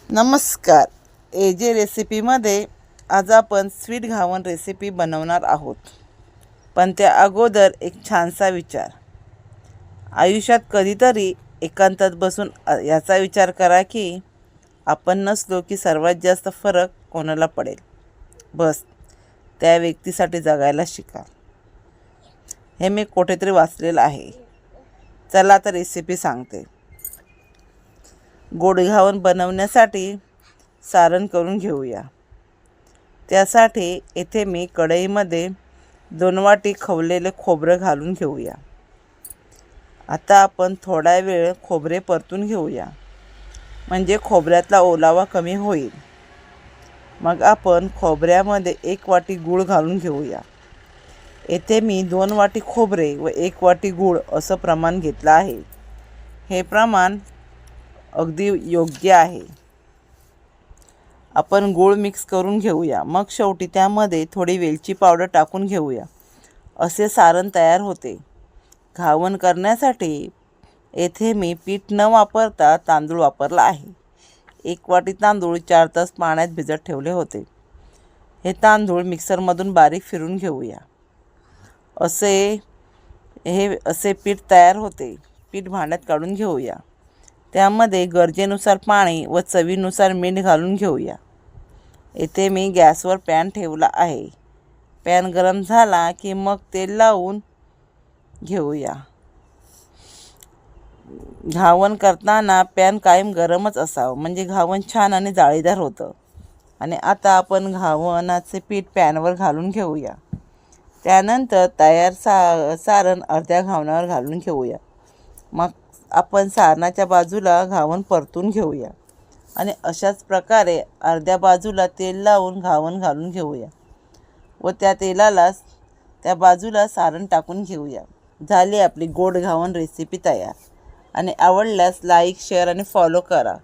नमस्कार. AJ रेसिपीमध्ये आज आपण स्वीट घावन रेसिपी बनवणार आहोत. पण त्या अगोदर एक छानसा विचार. आयुष्यात कधीतरी एकांतात बसून याचा विचार करा की आपण नसलो की सर्वात जास्त फरक कोणाला पडेल. बस त्या व्यक्तीसाठी जगायला शिका. हे मी कुठेतरी वाचलेलं आहे. चला आता रेसिपी सांगते. गोड घावन बनवण्यासाठी सारण करून घेऊया. त्यासाठी येथे मी कढईमध्ये 2 वाटी खवलेले खोबरं घालून घेऊया. आता आपण थोडा वेळ खोबरे परतून घेऊया, म्हणजे खोबऱ्यातला ओलावा कमी होईल. मग आपण खोबऱ्यामध्ये 1 वाटी गूळ घालून घेऊया. येथे मी 2 वाटी खोबरे व 1 वाटी गूळ असं प्रमाण घेतलं आहे. हे प्रमाण अगदी योग्य आहे. आपण गूळ मिक्स करून घेऊया. मग शेवटी त्यामध्ये थोडी वेलची पावडर टाकून घेऊया. असे सारण तयार होते. घावन करण्यासाठी येथे मी पीठ न वापरता तांदूळ वापरला आहे. 1 वाटी तांदूळ 4 तास पाण्यात भिजत ठेवले होते. हे तांदूळ मिक्सरमधून बारीक फिरून घेऊया. असे पीठ तयार होते. पीठ भांड्यात काढून घेऊया. त्यामध्ये गरजेनुसार पाणी व चवीनुसार मीठ घालून घेऊया. येथे मी गॅसवर पॅन ठेवला आहे. पॅन गरम झाला की मग तेल लावून घेऊया. घावन करताना पॅन कायम गरमच असावं, म्हणजे घावन छान आणि जाळीदार होतं. आणि आता आपण घावनाचे पीठ पॅनवर घालून घेऊया. त्यानंतर तयार सारण अर्ध्या घावनावर घालून घेऊया. मग आपण सारणाच्या बाजूला घावन परतून घेऊया आणि अशाच प्रकारे अर्ध्या बाजूला तेल लावून घावन घालून घेऊया व त्या बाजूला सारण टाकून घेऊया. झाली आपली गोड घावन रेसिपी तयार. आणि आवडल्यास लाईक, शेअर आणि फॉलो करा.